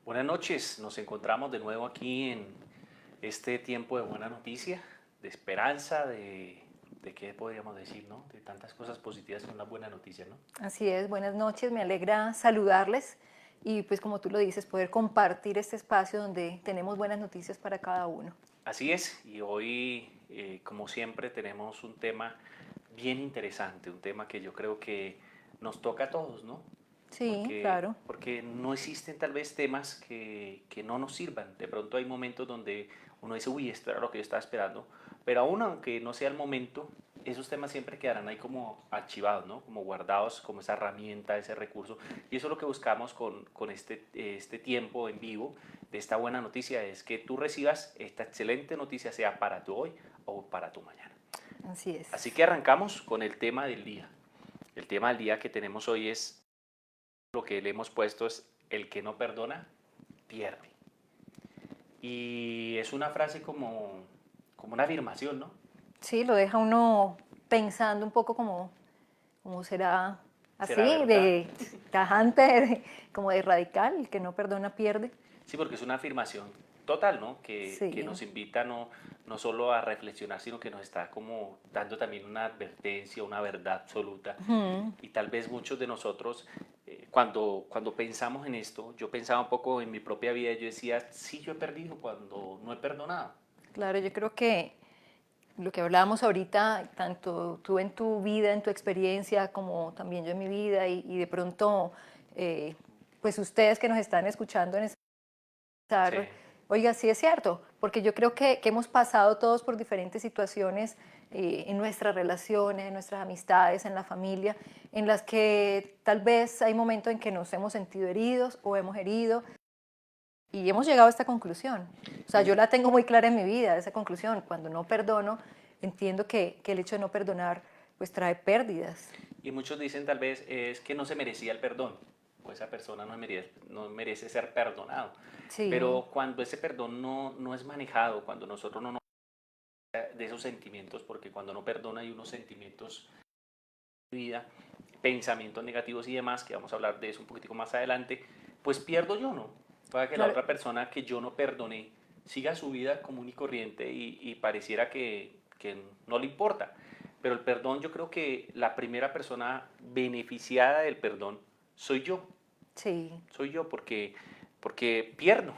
Buenas noches, nos encontramos de nuevo aquí en este tiempo de buena noticia, de esperanza, de qué podríamos decir, ¿no? De tantas cosas positivas con una buena noticia, ¿no? Así es, buenas noches, me alegra saludarles y pues como tú lo dices, poder compartir este espacio donde tenemos buenas noticias para cada uno. Así es, y hoy, como siempre, tenemos un tema bien interesante, un tema que yo creo que nos toca a todos, ¿no? Sí, Porque, claro. porque no existen tal vez temas que no nos sirvan. De pronto hay momentos donde uno dice, uy, esto era lo que yo estaba esperando, pero aún aunque no sea el momento, esos temas siempre quedarán ahí como archivados, ¿no? Como guardados, como esa herramienta, ese recurso. Y eso es lo que buscamos con este tiempo en vivo de esta buena noticia, es que tú recibas esta excelente noticia, sea para tu hoy o para tu mañana. Así es. Así que arrancamos con el tema del día. El tema del día que tenemos hoy es, lo que le hemos puesto es, el que no perdona, pierde. Y es una frase como una afirmación, ¿no? Sí, lo deja uno pensando un poco como será ¿Será así, verdad? de tajante, como de radical, el que no perdona pierde. Sí, porque es una afirmación total, ¿no? Que Sí. nos invita no solo a reflexionar, sino que nos está como dando también una advertencia, una verdad absoluta. Ujú. Y tal vez muchos de nosotros, cuando pensamos en esto, yo pensaba un poco en mi propia vida, yo decía, sí, yo he perdido cuando no he perdonado. Claro, yo creo que lo que hablábamos ahorita, tanto tú en tu vida, en tu experiencia, como también yo en mi vida, y de pronto, eh, pues ustedes que nos están escuchando en Sí. estar, oiga, sí es cierto, porque yo creo que hemos pasado todos por diferentes situaciones en nuestras relaciones, en nuestras amistades, en la familia, en las que tal vez hay momentos en que nos hemos sentido heridos o hemos herido y hemos llegado a esta conclusión. O sea, yo la tengo muy clara en mi vida, esa conclusión. Cuando no perdono, entiendo que el hecho de no perdonar pues trae pérdidas. Y muchos dicen tal vez es que no se merecía el perdón, o esa persona no merece ser perdonado. Sí, Pero cuando ese perdón no es manejado, cuando nosotros no nos de esos sentimientos, porque cuando no perdona hay unos sentimientos de vida, pensamientos negativos y demás, que vamos a hablar de eso un poquitico más adelante, pues pierdo yo, ¿no? Para que la claro. otra persona que yo no perdoné siga su vida común y corriente y pareciera que no le importa. Pero el perdón, yo creo que la primera persona beneficiada del perdón soy yo. Sí, Soy yo porque pierdo.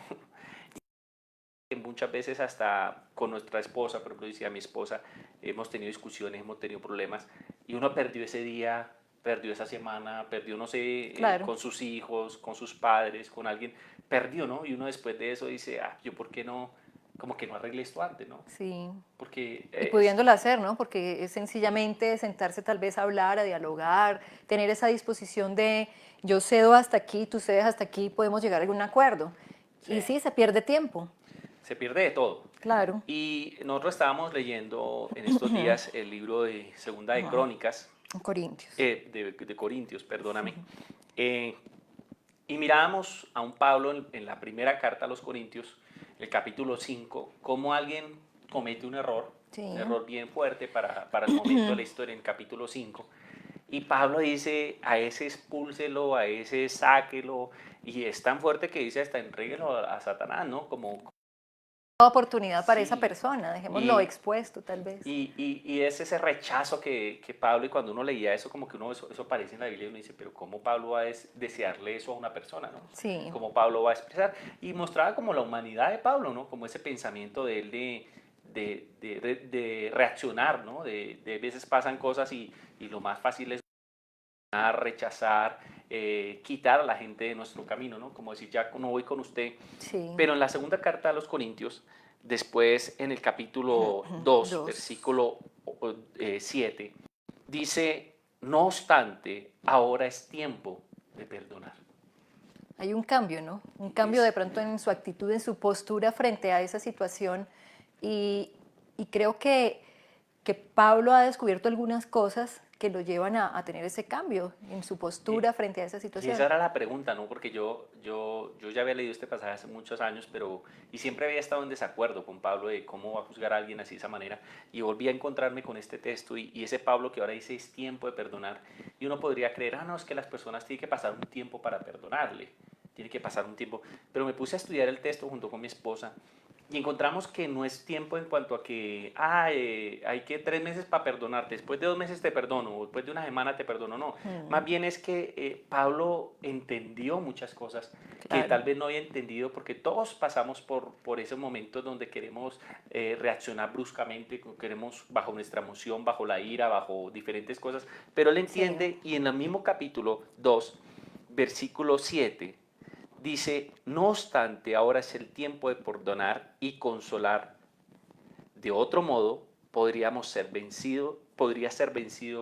Muchas veces hasta con nuestra esposa, por ejemplo, decía mi esposa, hemos tenido discusiones, hemos tenido problemas y uno perdió ese día, perdió esa semana, perdió, no sé, claro. con sus hijos, con sus padres, con alguien, perdió, ¿no? Y uno después de eso dice, ah, yo por qué no, como que no arreglé esto antes, ¿no? Sí. Porque Y pudiéndolo hacer, ¿no? Porque es sencillamente sentarse tal vez a hablar, a dialogar, tener esa disposición de yo cedo hasta aquí, tú cedes hasta aquí, podemos llegar a algún acuerdo. sí, Y sí, se pierde tiempo, se pierde de todo. claro. Y nosotros estábamos leyendo en estos días el libro de Segunda de Crónicas, Corintios. de Corintios, perdóname, eh, y mirábamos a un Pablo en la primera carta a los Corintios, el capítulo 5, cómo alguien comete Sí, un error bien fuerte para el momento de la historia en el capítulo 5. Y Pablo dice, a ese expúlselo, a ese sáquelo, y es tan fuerte que dice hasta entréguelo a Satanás, ¿no? Como, oportunidad para esa sí, persona, dejémoslo y, expuesto tal vez. y es ese rechazo que Pablo, y cuando uno leía eso, como que eso aparece en la Biblia y uno dice, pero ¿cómo Pablo va a desearle eso a una persona, ¿no? Sí, ¿Cómo Pablo va a expresar? Y mostraba como la humanidad de Pablo, ¿no? Como ese pensamiento de él de reaccionar, ¿no? De veces pasan cosas y lo más fácil es rechazar, quitar a la gente de nuestro camino, ¿no? Como decir, ya no voy con usted. sí. Pero en la segunda carta a los Corintios, después en el capítulo 2 Dos. versículo 7, dice, no obstante, ahora es tiempo de perdonar. Hay un cambio, ¿no? Un cambio de Es, pronto en su actitud, en su postura frente a esa situación. Y, y creo que Pablo ha descubierto algunas cosas que lo llevan a tener ese cambio en su y, postura frente a esa y esa situación. era la pregunta, ¿no? Porque yo ya había leído este pasaje hace muchos años, y siempre había estado en desacuerdo con Pablo de cómo va a juzgar a alguien así de esa manera. Y volví a encontrarme con este texto y ese Pablo que ahora dice es tiempo de perdonar. Y uno podría creer, ah, no, es que las personas tienen que pasar un tiempo para perdonarle. tiene que pasar un tiempo. Pero me puse a estudiar el texto junto con mi esposa y encontramos que no es tiempo en cuanto a que hay que 3 meses para perdonarte, después de 2 meses te perdono, o después de una semana te perdono, no. Más Mm, bien es que Pablo entendió muchas cosas que claro, tal vez no había entendido, porque todos pasamos por esos momentos donde queremos reaccionar bruscamente, queremos bajo nuestra emoción, bajo la ira, bajo diferentes cosas, pero él sí. entiende y en el mismo capítulo 2, versículo 7, dice, no obstante, ahora es el tiempo de perdonar y consolar. De otro modo, podría ser vencido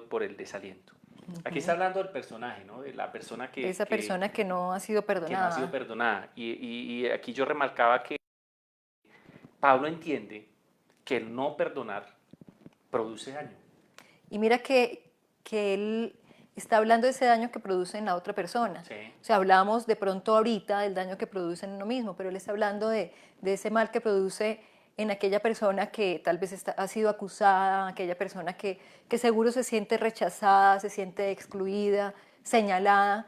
por el desaliento. Aquí está Ujú. hablando del personaje, ¿no? De la persona De esa persona que no ha sido que no ha sido perdonada. perdonada. Y aquí yo remarcaba que Pablo entiende que el no perdonar produce daño. Y mira que él está hablando de ese daño que produce en la otra persona. Sí, O sea, hablamos de pronto ahorita del daño que produce en uno mismo, pero él está hablando de ese mal que produce en aquella persona que tal vez ha sido acusada, aquella persona que seguro se siente rechazada, se siente excluida, señalada,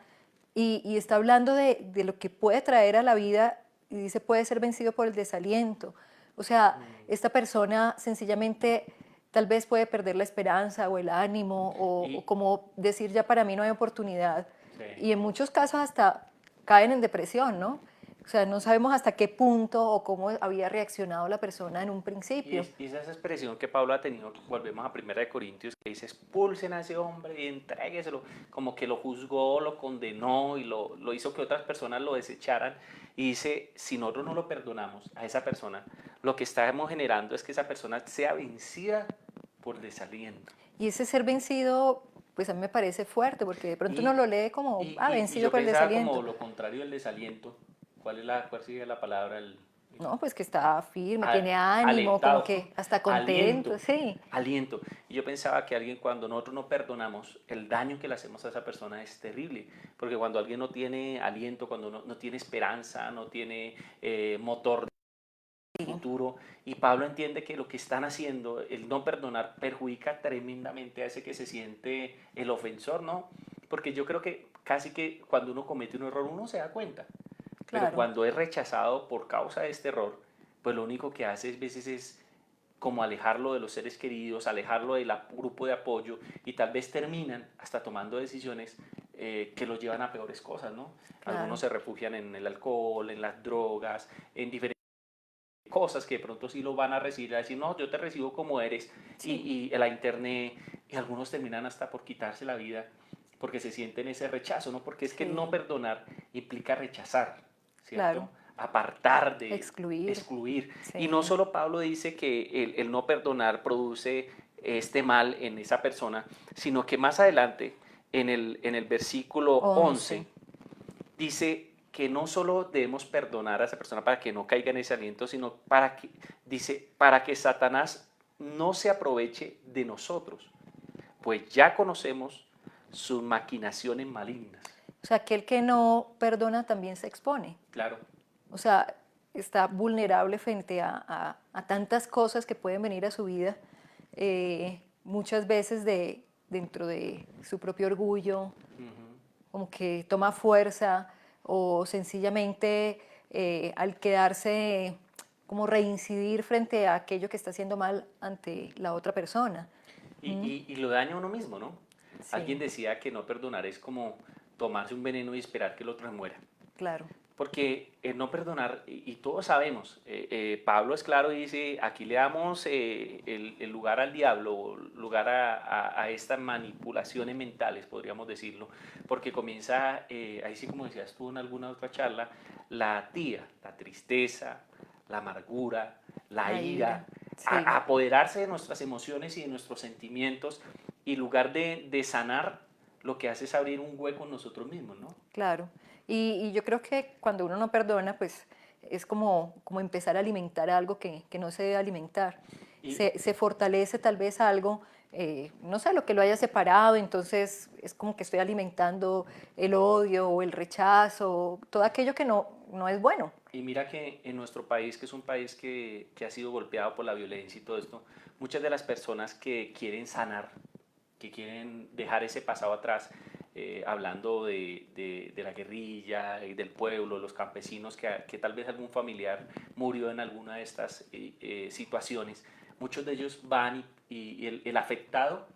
y está hablando de lo que puede traer a la vida y dice puede ser vencido por el desaliento. O sea, esta persona sencillamente tal vez puede perder la esperanza o el ánimo o y, como decir ya para mí no hay oportunidad. sí. Y en muchos casos hasta caen en depresión, ¿no? O sea, no sabemos hasta qué punto o cómo había reaccionado la persona en un principio. Y esa expresión que Pablo ha tenido, volvemos a Primera de Corintios, que dice, expulsen a ese hombre y entrégueselo, como que lo juzgó, lo condenó y lo hizo que otras personas lo desecharan. Y dice, si nosotros no lo perdonamos a esa persona, lo que estamos generando es que esa persona sea vencida por desaliento. Y ese ser vencido, pues a mí me parece fuerte, porque de pronto uno Y, lo lee como, y vencido yo por el pensaba como desaliento. lo contrario del desaliento. ¿Cuál sería la palabra? No, pues que está firme, tiene ánimo, como Alentado, que hasta contento, aliento, sí, aliento. Y yo pensaba que alguien, cuando nosotros no perdonamos, el daño que le hacemos a esa persona es terrible, porque cuando alguien no tiene aliento, cuando no tiene esperanza, no tiene motor de sí, futuro, y Pablo entiende que lo que están haciendo, el no perdonar, perjudica tremendamente a ese que se siente el ofensor, ¿no? Porque yo creo que casi que cuando uno comete un error uno se da cuenta, pero claro, cuando es rechazado por causa de este error, pues lo único que hace a veces es como alejarlo de los seres queridos, alejarlo del grupo de apoyo y tal vez terminan hasta tomando decisiones que los llevan a peores cosas, ¿no? Algunos claro, se refugian en el alcohol, en las drogas, en diferentes cosas que de pronto sí lo van a recibir, a decir, no, yo te recibo como eres, sí, y la internet, y algunos terminan hasta por quitarse la vida porque se sienten ese rechazo, ¿no? Porque es que no sí, perdonar implica rechazar, ¿cierto? claro, Apartar, de excluir, excluir. Y no sí, solo Pablo dice que el no perdonar produce este mal en esa persona, sino que más adelante, en el versículo 11 11, dice que no solo debemos perdonar a esa persona para que no caiga en ese aliento, sino para que, dice, para que Satanás no se aproveche de nosotros, pues ya conocemos sus maquinaciones malignas. o sea, aquel que no perdona también se expone, Claro. o sea, está vulnerable frente a tantas cosas que pueden venir a su vida, muchas veces dentro de su propio orgullo, Ujú. como que toma fuerza o sencillamente al quedarse como reincidir frente a aquello que está haciendo mal ante la otra persona. Y, ¿Mm? y lo daña a uno mismo, ¿no? Alguien Sí, decía que no perdonar es como tomarse un veneno y esperar que el otro muera. claro, Porque el no perdonar, y todos sabemos, Pablo es claro y dice, aquí le damos el lugar al diablo, lugar a estas manipulaciones mentales, podríamos decirlo, porque comienza, ahí sí como decías tú en alguna otra charla, la tía, la tristeza, la amargura, la la ira, ira, sí, a apoderarse de nuestras emociones y de nuestros sentimientos, y en lugar de sanar, lo que hace es abrir un hueco en nosotros mismos, ¿no? claro. Y yo creo que cuando uno no perdona, pues es como empezar a alimentar algo que no se debe alimentar. Y, Se fortalece tal vez algo, no sé, lo que lo haya separado, entonces es como que estoy alimentando el odio o el rechazo, todo aquello que no es bueno. Y mira que en nuestro país, que es un país que ha sido golpeado por la violencia y todo esto, muchas de las personas que quieren sanar, que quieren dejar ese pasado atrás, hablando de la guerrilla y del pueblo, los campesinos, que tal vez algún familiar murió en alguna de estas situaciones. Muchos de ellos van y el afectado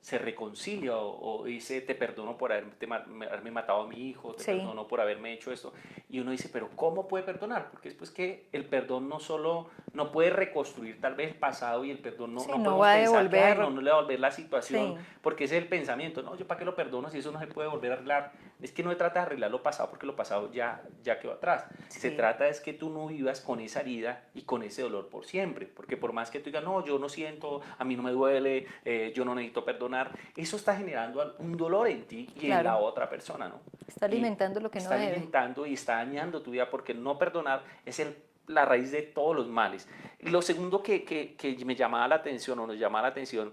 se reconcilia o dice, te perdono por haberme matado a mi hijo, te Sí, perdono por haberme hecho esto. Y uno dice, pero ¿cómo puede perdonar? Porque es pues que el perdón no solo, no puede reconstruir tal vez el pasado, y el perdón sí, no no podemos va a pensar que, ay, no, devolver, no le va a volver la situación, sí, porque ese es el pensamiento, no, yo para qué lo perdono si eso no se puede volver a arreglar. Es que no se trata de arreglar lo pasado, porque lo pasado ya quedó atrás. Se sí, trata es que tú no vivas con esa herida y con ese dolor por siempre, porque por más que tú digas, no, yo no siento, a mí no me duele, yo no necesito perdonar, eso está generando un dolor en ti y en la claro, otra persona, ¿no? está Y alimentando lo que no está debe. alimentando y está dañando tu vida, porque no perdonar es la raíz de todos los males. Y lo segundo que me llamaba la atención, o nos llamaba la atención,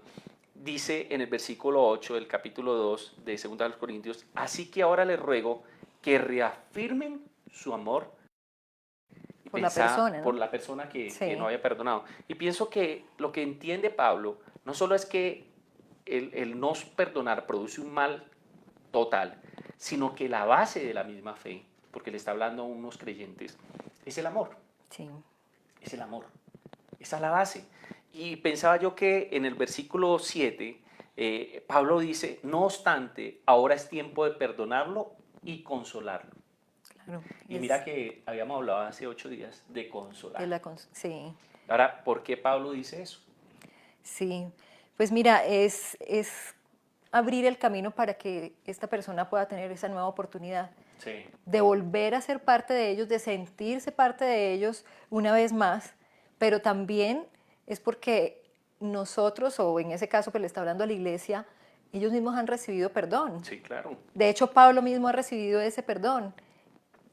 dice en el versículo 8 del capítulo 2 de 2 de los Corintios, así que ahora les ruego que reafirmen su amor, y Por la pensar persona, por ¿no? la persona que no Sí, había perdonado. Y pienso que lo que entiende Pablo no solo es que el no perdonar produce un mal total, sino que la base de la misma fe, porque le está hablando a unos creyentes, es el amor, sí, es el amor. Esa es la base. Y pensaba yo que en el versículo 7, Pablo dice, no obstante, ahora es tiempo de perdonarlo y consolarlo. claro, Y es mira que habíamos hablado hace 8 días de de consolar. sí, Ahora, ¿por qué Pablo dice eso? sí. Pues mira, es abrir el camino para que esta persona pueda tener esa nueva oportunidad Sí, de volver a ser parte de ellos, de sentirse parte de ellos una vez más, pero también es porque nosotros, o en ese caso que le está hablando a la iglesia, ellos mismos han recibido perdón. sí, claro. De hecho, Pablo mismo ha recibido ese perdón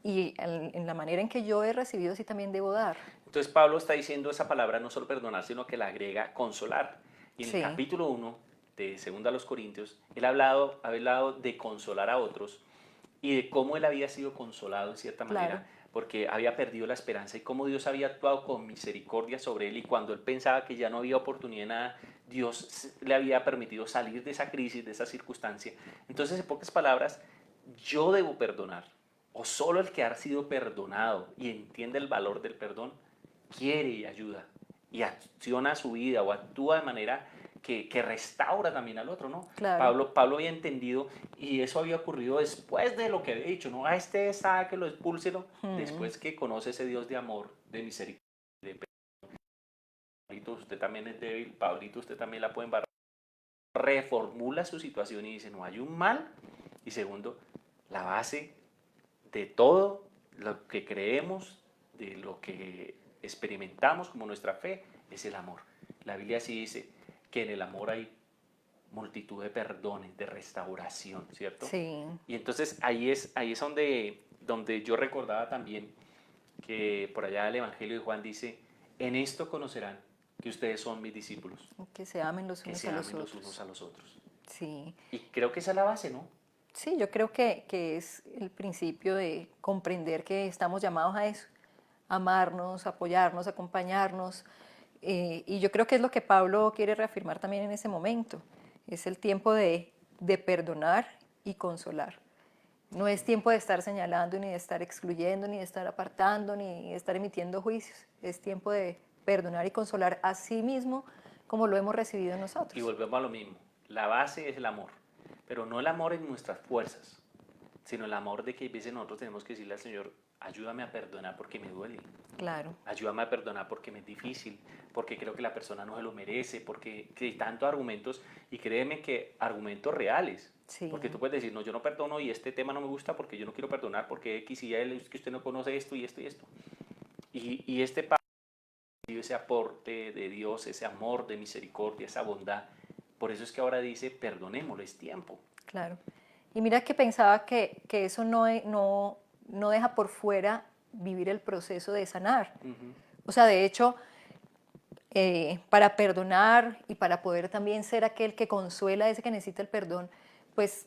y en la manera en que yo he recibido, sí también debo dar. Entonces Pablo está diciendo esa palabra no solo perdonar, sino que la agrega consolar. Y en el Sí, capítulo 1 de 2 a los Corintios, él ha hablado de consolar a otros y de cómo él había sido consolado en cierta claro, manera, porque había perdido la esperanza, y cómo Dios había actuado con misericordia sobre él, y cuando él pensaba que ya no había oportunidad de nada, Dios le había permitido salir de esa crisis, de esa circunstancia. Entonces, en pocas palabras, yo debo perdonar, o solo el que ha sido perdonado y entiende el valor del perdón, quiere y ayuda, y acciona su vida o actúa de manera que restaura también al otro, ¿no? claro. Pablo había entendido, y eso había ocurrido después de lo que había dicho, ¿no? A este está que lo expúlselo, Mm, después que conoce ese Dios de amor, de misericordia, de Pablito, usted también es débil, Pablito, usted también la puede embarrar, reformula su situación y dice, no hay un mal, y segundo, la base de todo lo que creemos, de lo que experimentamos como nuestra fe, es el amor. La Biblia sí dice que en el amor hay multitud de perdones, de restauración, ¿cierto? sí, Y entonces ahí es donde yo recordaba también que por allá el Evangelio de Juan dice, en esto conocerán que ustedes son mis discípulos, que se amen los que unos se a los amen los unos otros. a los otros. Sí, Y creo que esa es la base, ¿no? sí, yo creo que es el principio de comprender que estamos llamados a eso, amarnos, apoyarnos, acompañarnos. Y yo creo que es lo que Pablo quiere reafirmar también en ese momento. Es el tiempo de perdonar y consolar. No es tiempo de estar señalando, ni de estar excluyendo, ni de estar apartando, ni de estar emitiendo juicios. Es tiempo de perdonar y consolar a sí mismo como lo hemos recibido Y nosotros. volvemos a lo mismo. La base es el amor, pero no el amor en nuestras fuerzas, sino el amor de que a veces nosotros tenemos que decirle al Señor, ayúdame a perdonar porque me duele, Claro, ayúdame a perdonar porque me es difícil, porque creo que la persona no se lo merece, porque hay tantos argumentos, y créeme que argumentos reales, sí, porque tú puedes decir, no, yo no perdono y este tema no me gusta porque yo no quiero perdonar, porque X y Y es que usted no conoce esto y esto y esto. Y este ese aporte de Dios, ese amor de misericordia, esa bondad. Por eso es que ahora dice, perdonémoslo, es tiempo. claro. Y mira que pensaba que eso no deja por fuera vivir el proceso de sanar. Uh -huh. O sea, de hecho, para perdonar y para poder también ser aquel que consuela a ese que necesita el perdón, pues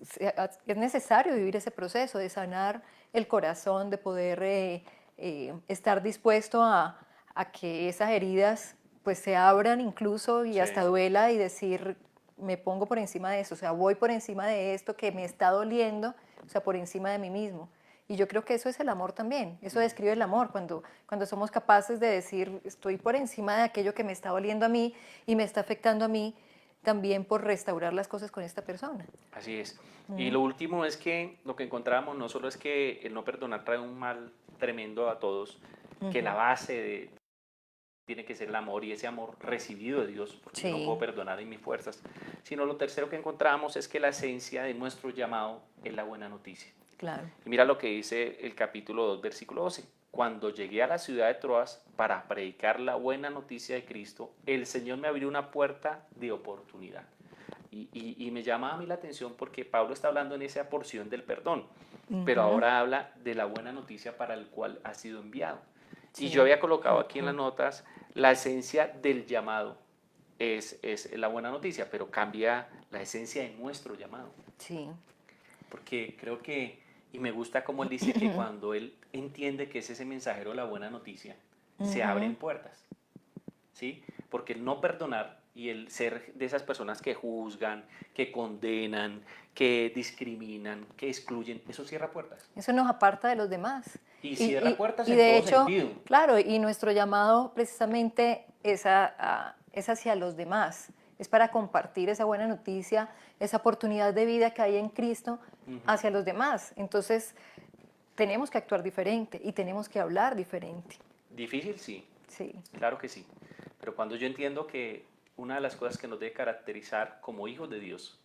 es necesario vivir ese proceso de sanar el corazón, de poder estar dispuesto a que esas heridas pues se abran incluso y Sí, hasta duela y decir, me pongo por encima de eso, o sea, voy por encima de esto que me está doliendo, o sea, por encima de mí mismo. Y yo creo que eso es el amor también, eso describe el amor, cuando somos capaces de decir, estoy por encima de aquello que me está doliendo a mí y me está afectando a mí, también por restaurar las cosas con esta persona. Así es. Y lo último es que lo que encontramos no solo es que el no perdonar trae un mal tremendo a todos, que la base tiene que ser el amor y ese amor recibido de Dios, porque yo no puedo Sí, perdonar en mis fuerzas, sino lo tercero que encontramos es que la esencia de nuestro llamado es la buena noticia. claro. Y mira lo que dice el capítulo 2, versículo 12. Cuando llegué a la ciudad de Troas para predicar la buena noticia de Cristo, el Señor me abrió una puerta de oportunidad. Y me llama a mí la atención porque Pablo está hablando en esa porción del perdón, pero ahora habla de la buena noticia para el cual ha sido enviado. Y yo Sí, había colocado aquí en las notas la esencia del llamado es la buena noticia, pero cambia la esencia de nuestro llamado. sí. Porque creo que, y me gusta como él dice que cuando él entiende que es ese mensajero de la buena noticia, se abren puertas, ¿sí? Porque el no perdonar y el ser de esas personas que juzgan, que condenan, que discriminan, que excluyen, eso cierra puertas. Eso nos aparta de los demás. Y cierra puertas Y en de todo hecho, sentido. claro, y nuestro llamado precisamente es hacia los demás, es para compartir esa buena noticia, esa oportunidad de vida que hay en Cristo hacia los demás. Entonces, tenemos que actuar diferente y tenemos que hablar diferente. Difícil, sí, Sí, claro que sí. Pero cuando yo entiendo que una de las cosas que nos debe caracterizar como hijos de Dios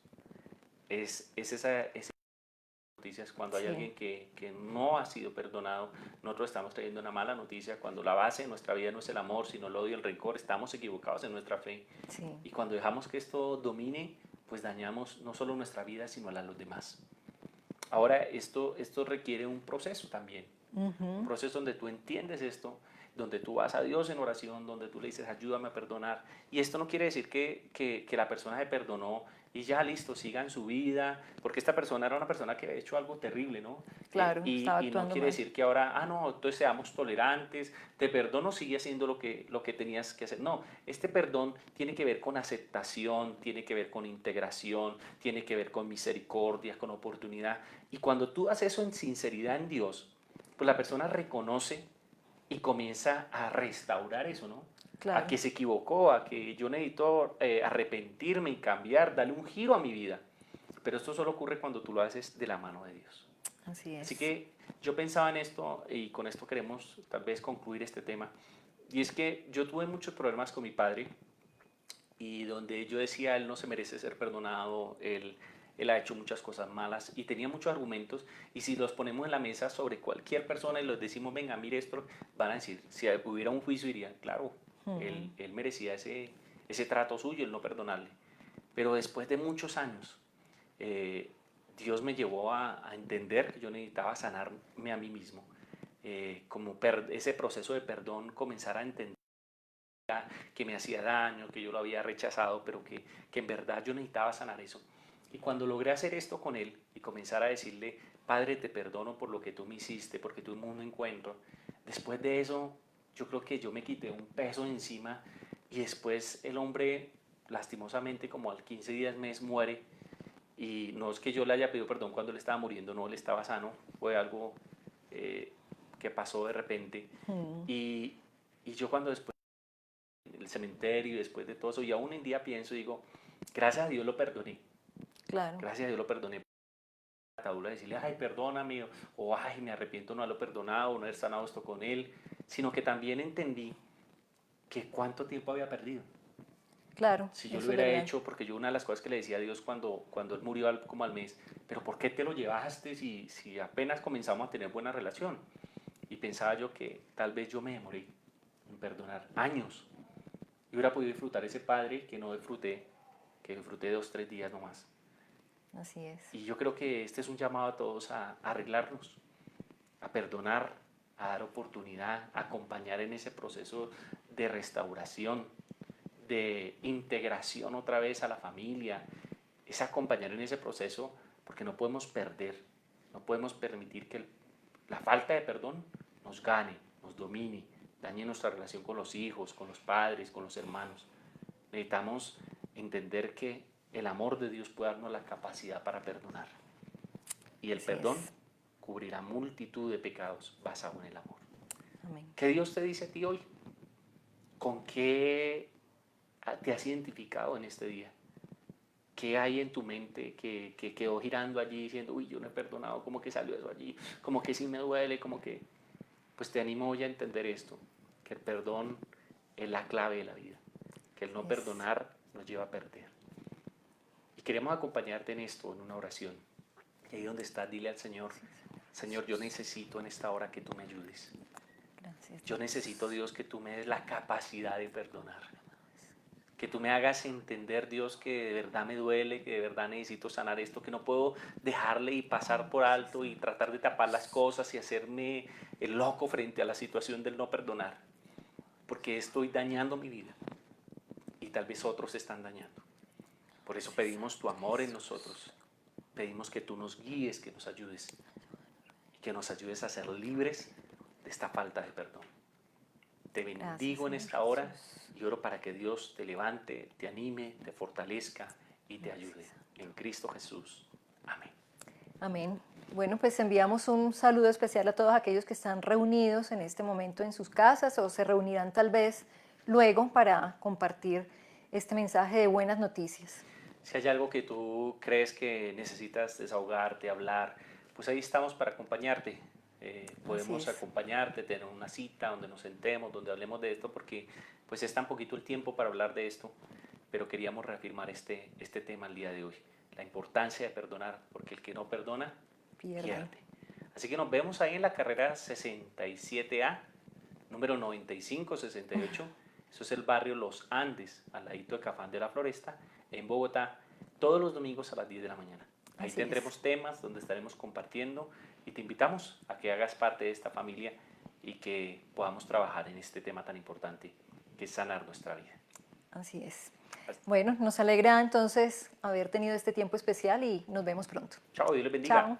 es esa noticias cuando hay sí, alguien que no ha sido perdonado, nosotros estamos trayendo una mala noticia, cuando la base de nuestra vida no es el amor, sino el odio, el rencor, estamos equivocados en nuestra fe. sí, Y cuando dejamos que esto domine, pues dañamos no solo nuestra vida, sino a la de los demás. Ahora, esto requiere un proceso también, un proceso donde tú entiendes esto, donde tú vas a Dios en oración, donde tú le dices, ayúdame a perdonar. Y esto no quiere decir que la persona se perdonó y ya listo, siga en su vida, porque esta persona era una persona que había hecho algo terrible, ¿no? claro, estaba Y no actuando quiere mal. decir que ahora, no, entonces seamos tolerantes, te perdono, sigue haciendo lo que tenías que hacer. No, este perdón tiene que ver con aceptación, tiene que ver con integración, tiene que ver con misericordia, con oportunidad. Y cuando tú haces eso en sinceridad en Dios, pues la persona reconoce y comienza a restaurar eso, ¿no? A Claro, que se equivocó, a que yo necesito arrepentirme y cambiar, darle un giro a mi vida. Pero esto solo ocurre cuando tú lo haces de la mano de Dios. así Así es. que yo pensaba en esto y con esto queremos tal vez concluir este tema. Y es que yo tuve muchos problemas con mi padre y donde yo decía, él no se merece ser perdonado, él ha hecho muchas cosas malas y tenía muchos argumentos y si los ponemos en la mesa sobre cualquier persona y los decimos, venga, mire esto, van a decir, si hubiera un juicio dirían, claro, él merecía ese trato suyo, el no perdonarle. Pero después de muchos años, eh, Dios me llevó a entender que yo necesitaba sanarme a mí mismo, como ese proceso de perdón, comenzar a entender que me hacía daño, que yo lo había rechazado, pero que en verdad yo necesitaba sanar eso. Y cuando logré hacer esto con él y comenzar a decirle, Padre, te perdono por lo que tú me hiciste, porque tuvimos un encuentro, después de eso yo creo que yo me quité un peso encima y después el hombre lastimosamente como al 15 días mes muere y no es que yo le haya pedido perdón cuando él estaba muriendo, no, él estaba sano, fue algo eh, que pasó de repente y, y yo cuando después el cementerio y después de todo eso, y aún en día pienso y digo, gracias a Dios lo perdoné, Claro, gracias a Dios lo perdoné. La tabla decirle, ay, perdóname, o ay, me arrepiento no haberlo perdonado, no haber sanado esto con él, sino que también entendí que cuánto tiempo había perdido. claro, Si yo lo eso es hubiera verdad. hecho, porque yo una de las cosas que le decía a Dios cuando él murió como al mes, pero ¿por qué te lo llevaste si apenas comenzamos a tener buena relación? Y pensaba yo que tal vez yo me demoré en perdonar años. Y hubiera podido disfrutar ese padre que no disfruté, que disfruté 2, 3 días nomás. Así es. Y yo creo que este es un llamado a todos a arreglarnos, a perdonar, a dar oportunidad, a acompañar en ese proceso de restauración, de integración otra vez a la familia, es acompañar en ese proceso porque no podemos perder, no podemos permitir que la falta de perdón nos gane, nos domine, dañe nuestra relación con los hijos, con los padres, con los hermanos. Necesitamos entender que el amor de Dios puede darnos la capacidad para perdonar. Y el Así perdón es. cubrirá multitud de pecados basados en el amor. Amén. ¿Qué Dios te dice a ti hoy? ¿Con qué te has identificado en este día? ¿Qué hay en tu mente que quedó girando allí diciendo, uy, yo no he perdonado, como que salió eso allí, como que sí me duele, como que... Pues te animo hoy a entender esto, que el perdón es la clave de la vida, que el no Así es. perdonar nos lleva a perder. Y queremos acompañarte en esto, en una oración. Y ahí donde estás, dile al Señor, Señor, yo necesito en esta hora que tú me ayudes. Gracias. Yo necesito, Dios, que tú me des la capacidad de perdonar. Que tú me hagas entender, Dios, que de verdad me duele, que de verdad necesito sanar esto, que no puedo dejarle y pasar por alto y tratar de tapar las cosas y hacerme el loco frente a la situación del no perdonar. Porque estoy dañando mi vida y tal vez otros se están dañando. Por eso pedimos tu amor en nosotros. Pedimos que tú nos guíes, que nos ayudes y que nos ayudes a ser libres de esta falta de perdón. Te bendigo en Señor esta hora Jesús. y oro para que Dios te levante, te anime, te fortalezca y te ayude. En Cristo Jesús. Amén. Amén. Bueno, pues enviamos un saludo especial a todos aquellos que están reunidos en este momento en sus casas o se reunirán tal vez luego para compartir este mensaje de buenas noticias. Si hay algo que tú crees que necesitas desahogarte, hablar, pues ahí estamos para acompañarte. Así Podemos es. acompañarte, tener una cita donde nos sentemos, donde hablemos de esto, porque pues es tan poquito el tiempo para hablar de esto, pero queríamos reafirmar este tema el día de hoy. La importancia de perdonar, porque el que no perdona, Pierde. pierde. Así que nos vemos ahí en la carrera 67A, número 9568. Eso es el barrio Los Andes, al ladito de Cafán de la Floresta, en Bogotá, todos los domingos a las 10 de la mañana. Ahí Así tendremos es. temas donde estaremos compartiendo y te invitamos a que hagas parte de esta familia y que podamos trabajar en este tema tan importante que es sanar nuestra vida. Así es. Bueno, nos alegra entonces haber tenido este tiempo especial y nos vemos pronto. Chao, Dios les bendiga. Chao.